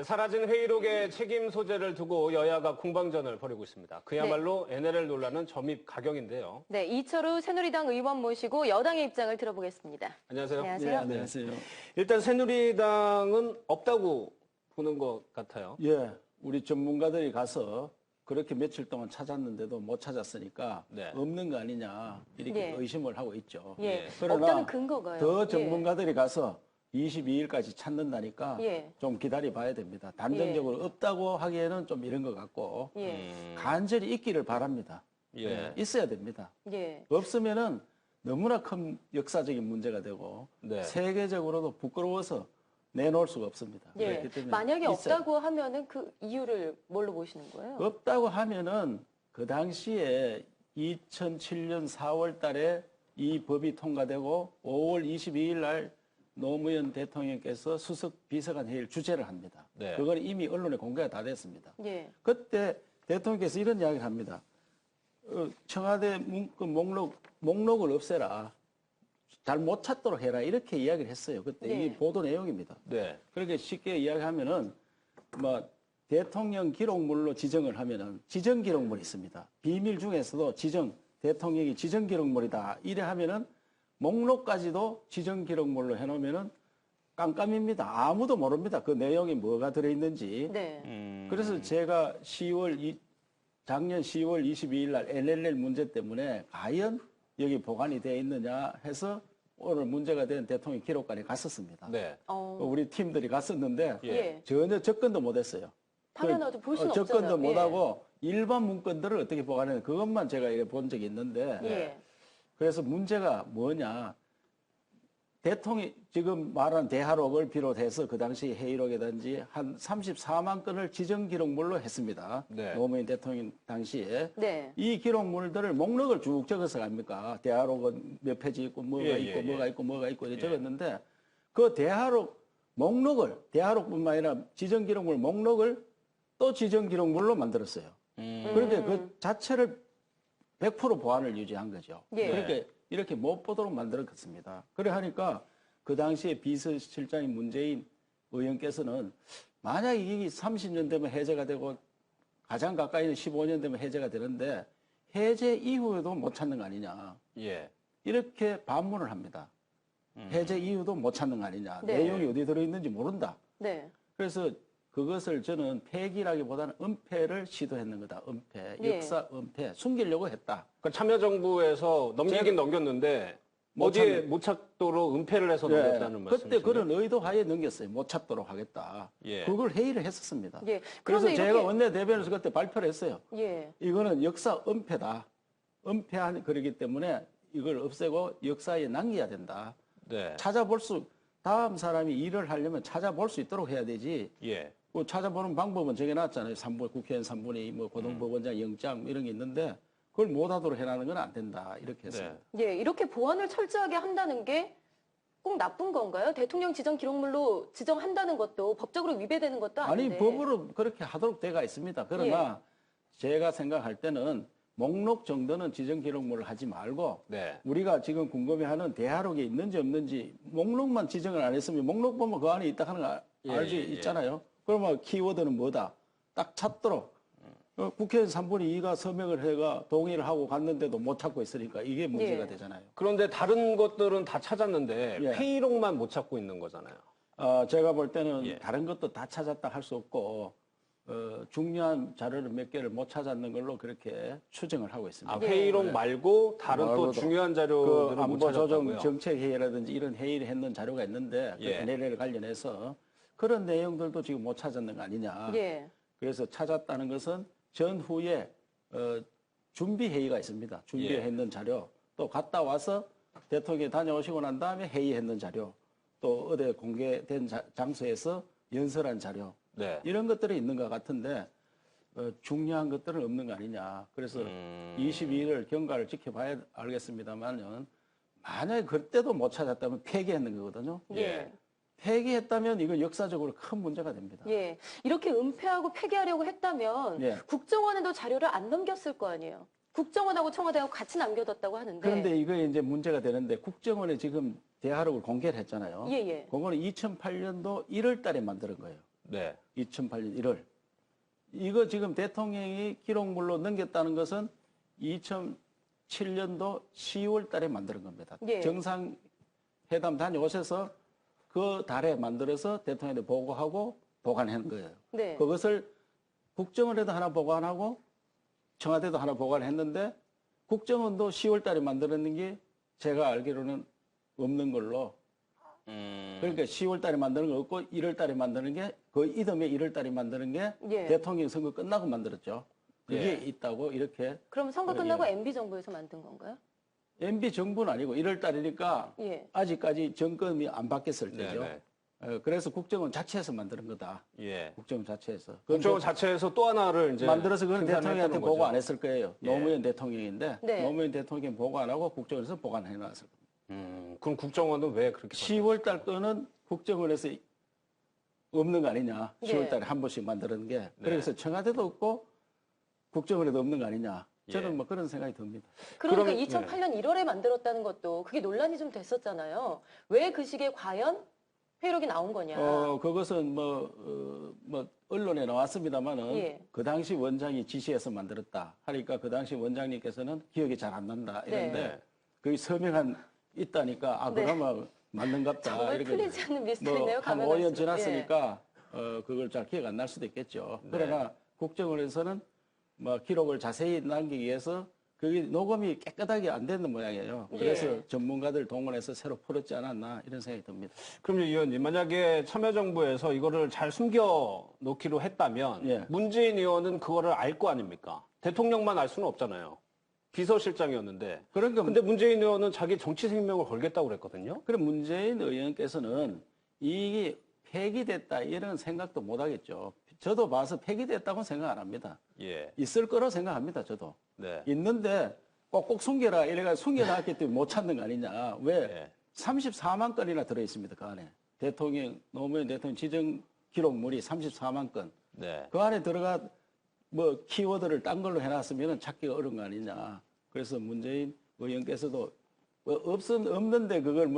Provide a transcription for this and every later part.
사라진 회의록의 책임 소재를 두고 여야가 공방전을 벌이고 있습니다. 그야말로 NLL 논란은 점입 가경인데요. 네, 이철우 새누리당 의원 모시고 여당의 입장을 들어보겠습니다. 안녕하세요. 안녕하세요. 네, 안녕하세요. 일단 새누리당은 없다고 보는 것 같아요. 예, 우리 전문가들이 가서 그렇게 며칠 동안 찾았는데도 못 찾았으니까 네. 없는 거 아니냐 이렇게 예. 의심을 하고 있죠. 예, 그러나 없다는 근거가요. 더 전문가들이 가서 22일까지 찾는다니까 예. 좀 기다려 봐야 됩니다. 단정적으로 없다고 하기에는 좀 이런 것 같고 간절히 있기를 바랍니다. 예. 있어야 됩니다. 예. 없으면은 너무나 큰 역사적인 문제가 되고 네. 세계적으로도 부끄러워서 내놓을 수가 없습니다. 예. 그렇기 때문에 만약에 있어야 없다고 하면은 그 이유를 뭘로 보시는 거예요? 없다고 하면은 그 당시에 2007년 4월 달에 이 법이 통과되고 5월 22일 날 노무현 대통령께서 수석 비서관 회의를 주재를 합니다. 네. 그건 이미 언론에 공개가 다 됐습니다. 예. 그때 대통령께서 이런 이야기를 합니다. 청와대 문건 목록을 없애라. 잘 못 찾도록 해라. 이렇게 이야기를 했어요. 그때 네. 이 보도 내용입니다. 네. 그렇게 쉽게 이야기하면은 뭐 대통령 기록물로 지정을 하면은 지정 기록물이 있습니다. 비밀 중에서도 대통령이 지정 기록물이다. 이래 하면은 목록까지도 지정 기록물로 해놓으면은 깜깜입니다. 아무도 모릅니다. 그 내용이 뭐가 들어있는지. 네. 그래서 제가 작년 10월 22일 날 NLL 문제 때문에 과연 여기 보관이 되어 있느냐 해서 오늘 문제가 된 대통령 기록관에 갔었습니다. 네. 우리 팀들이 갔었는데 예. 전혀 접근도 못했어요. 당연하죠. 볼 수는 접근도 없잖아요. 못하고 일반 문건들을 어떻게 보관했는 그것만 제가 이렇게 본 적이 있는데 예. 그래서 문제가 뭐냐. 대통령이 지금 말한 대화록을 비롯해서 그 당시 회의록이든지 한 34만 건을 지정 기록물로 했습니다. 네. 노무현 대통령 당시에. 네. 이 기록물들을 목록을 쭉 적어서 갑니까? 대화록은 몇 페이지 있고 뭐가 예, 있고 예, 뭐가 예. 있고 뭐가 있고 이렇게 적었는데 그 대화록 목록을 대화록뿐만 아니라 지정 기록물 목록을 또 지정 기록물로 만들었어요. 그런데 그 자체를 100% 보안을 유지한 거죠. 예. 그렇게 이렇게 못 보도록 만들었습니다. 그래 하니까 그 당시에 비서실장인 문재인 의원께서는 만약 이게 30년 되면 해제가 되고 가장 가까이는 15년 되면 해제가 되는데 해제 이후에도 못 찾는 거 아니냐. 예. 이렇게 반문을 합니다. 해제 이후도 못 찾는 거 아니냐. 네. 내용이 어디 들어있는지 모른다. 네. 그래서 그것을 저는 폐기라기보다는 은폐를 시도했는 거다. 은폐, 예. 역사 은폐, 숨기려고 했다. 그러니까 참여정부에서 넘기긴 넘겼는데 어디에 못 찾도록 은폐를 해서 넘겼다는 말씀이시죠? 그때 그런 의도 하에 넘겼어요. 못 찾도록 하겠다. 예. 그걸 회의를 했었습니다. 예. 그래서 그런데 제가 이렇게- 원내대변에서 그때 발표를 했어요. 예. 이거는 역사 은폐다. 은폐한 그러기 때문에 이걸 없애고 역사에 남겨야 된다. 네. 다음 사람이 일을 하려면 찾아볼 수 있도록 해야 되지. 예. 그 찾아보는 방법은 정해놨잖아요. 국회의원 3분의 2, 고등법원장 영장 이런 게 있는데 그걸 못하도록 해라는 건 안 된다. 이렇게 했습니다. 네. 예. 이렇게 보안을 철저하게 한다는 게 꼭 나쁜 건가요? 대통령 지정 기록물로 지정한다는 것도 법적으로 위배되는 것도 아니 아닌데. 법으로 그렇게 하도록 돼가 있습니다. 그러나 제가 생각할 때는 목록 정도는 지정 기록물을 하지 말고 네. 우리가 지금 궁금해하는 대화록이 있는지 없는지 목록만 지정을 안 했으면 목록 보면 그 안에 있다 하는 거 알지 있잖아요. 그러면 키워드는 뭐다? 딱 찾도록. 국회의원 3분의 2가 서명을 해가 동의를 하고 갔는데도 못 찾고 있으니까 이게 문제가 예. 되잖아요. 그런데 다른 것들은 다 찾았는데 예. 회의록만 못 찾고 있는 거잖아요. 제가 볼 때는 예. 다른 것도 다 찾았다 할 수 없고 중요한 자료를 몇 개를 못 찾았는 걸로 그렇게 추정을 하고 있습니다. 아, 회의록 말고 다른 또 말고도 중요한 그 자료들을 못 안보 조정 찾았다고요? 정책 회의라든지 이런 회의를 했는 자료가 있는데 그 예. NLL 관련해서 그런 내용들도 지금 못 찾았는 거 아니냐. 예. 그래서 찾았다는 것은 전후에 준비 회의가 있습니다. 준비했는 자료 또 갔다 와서 대통령이 다녀오시고 난 다음에 회의했는 자료 또 어디 공개된 장소에서 연설한 자료 네. 이런 것들이 있는 것 같은데 중요한 것들은 없는 거 아니냐. 그래서 22일을 경과를 지켜봐야 알겠습니다만은 만약에 그때도 못 찾았다면 폐기했는 거거든요. 예. 폐기했다면 이건 역사적으로 큰 문제가 됩니다. 예. 이렇게 은폐하고 폐기하려고 했다면 예. 국정원에도 자료를 안 넘겼을 거 아니에요. 국정원하고 청와대하고 같이 남겨뒀다고 하는데. 그런데 이거 이제 문제가 되는데 국정원에 지금 대화록을 공개를 했잖아요. 예, 예. 그거는 2008년도 1월 달에 만드는 거예요. 네. 2008년 1월. 이거 지금 대통령이 기록물로 넘겼다는 것은 2007년도 10월 달에 만든 겁니다. 예. 정상회담 다녀오셔서 그 달에 만들어서 대통령한테 보고하고 보관한 거예요. 네. 그것을 국정원에도 하나 보관하고 청와대도 하나 보관했는데 국정원도 10월 달에 만들었는 게 제가 알기로는 없는 걸로. 그러니까 10월 달에 만드는 거 없고 1월 달에 만드는 게 그 이듬해 1월 달에 만드는 게 예. 대통령 선거 끝나고 만들었죠. 그게 예. 있다고 이렇게. 그럼 선거 끝나고 MB 정부에서 만든 건가요? MB 정부는 아니고 1월 달이니까 예. 아직까지 정권이 안 바뀌었을 때죠. 네네. 그래서 국정원 자체에서 만드는 거다. 예. 국정원 자체에서. 국정원 자체에서 또 하나를 이제 만들어서 그건 생산을 대통령한테 했다는 보고 거죠. 안 했을 거예요. 예. 노무현 대통령인데 네. 노무현 대통령 보고 안 하고 국정원에서 보관해 놨을 겁니다. 그럼 국정원은 왜 그렇게 10월 달 거는 국정원에서 없는 거 아니냐. 예. 10월 달에 한 번씩 만드는 게. 그래서 청와대도 없고 국정원에도 없는 거 아니냐. 저는 예. 뭐 그런 생각이 듭니다. 그러니까 그러면- 2008년 1월에 만들었다는 것도 그게 논란이 좀 됐었잖아요. 왜 그 시기에 과연 회의록이 나온 거냐. 그것은 언론에 나왔습니다만은 예. 그 당시 원장이 지시해서 만들었다. 하니까 그 당시 원장님께서는 기억이 잘 안 난다. 이런데 네. 거기 서명한 있다니까 네. 그러면 맞는갑다. 정말 이렇게 풀리지 않는 미스터리네요. 한 가면 5년 갈수록. 지났으니까 그걸 잘 기억 안 날 수도 있겠죠. 그러나 국정원에서는 기록을 자세히 남기기 위해서 그게 녹음이 깨끗하게 안 되는 모양이에요. 그래서 예. 전문가들 동원해서 새로 풀었지 않았나 이런 생각이 듭니다. 그럼요, 의원님. 만약에 참여정부에서 이거를 잘 숨겨 놓기로 했다면 예. 문재인 의원은 그거를 알 거 아닙니까? 대통령만 알 수는 없잖아요. 비서실장이었는데. 그러니까 근데 문재인 의원은 자기 정치 생명을 걸겠다고 그랬거든요. 그럼 문재인 의원께서는 이게 폐기됐다 이런 생각도 못 하겠죠. 저도 봐서 폐기됐다고 생각 안 합니다. 예. 있을 거라고 생각합니다. 저도. 네. 있는데 꼭꼭 숨겨라 이래가 숨겨놨기 때문에 못 찾는 거 아니냐. 왜? 예. 34만 건이나 들어있습니다. 그 안에. 노무현 대통령 지정 기록물이 34만 건. 네. 그 안에 들어가 키워드를 딴 걸로 해놨으면 찾기가 어려운 거 아니냐. 그래서 문재인 의원께서도 없는데 그걸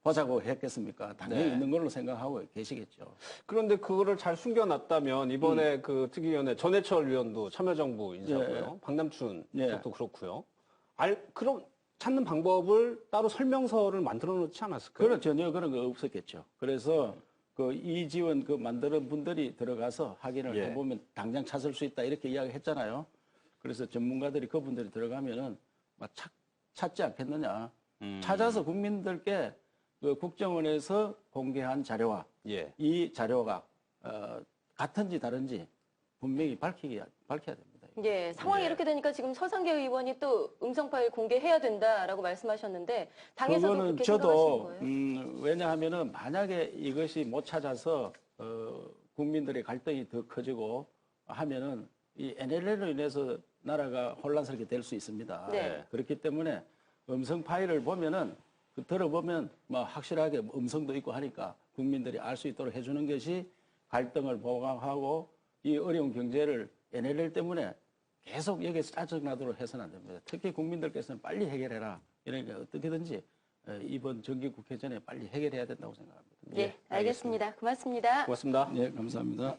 보자고 했겠습니까? 당연히 네. 있는 걸로 생각하고 계시겠죠. 그런데 그거를 잘 숨겨놨다면 이번에 그 특위위원회 전해철 위원도 참여정부 인사고요. 박남춘 예. 쪽도 그렇고요. 그럼 찾는 방법을 따로 설명서를 만들어 놓지 않았을까요? 그런 전혀 그런 거 없었겠죠. 그래서 그 이지원 만드는 분들이 들어가서 확인을 예. 해보면 당장 찾을 수 있다 이렇게 이야기했잖아요. 그래서 전문가들이 그분들이 들어가면은 찾지 않겠느냐. 찾아서 국민들께 그 국정원에서 공개한 자료와 예. 이 자료가 같은지 다른지 분명히 밝혀야 됩니다. 예, 상황이 예. 이렇게 되니까 지금 서상계 의원이 또 음성 파일 공개해야 된다라고 말씀하셨는데 당에서도 그거는 그렇게 저도 생각하시는 거예요? 왜냐하면은 만약에 이것이 못 찾아서 국민들의 갈등이 더 커지고 하면은 이 NLL로 인해서 나라가 혼란스럽게 될 수 있습니다. 네. 그렇기 때문에 음성 파일을 보면은 들어보면 확실하게 음성도 있고 하니까 국민들이 알 수 있도록 해주는 것이 갈등을 보강하고 이 어려운 경제를 NLL 때문에 계속 여기서 짜증나도록 해서는 안 됩니다. 특히 국민들께서는 빨리 해결해라. 이러니까 어떻게든지 이번 정기국회 전에 빨리 해결해야 된다고 생각합니다. 예, 알겠습니다. 고맙습니다. 고맙습니다. 네, 감사합니다.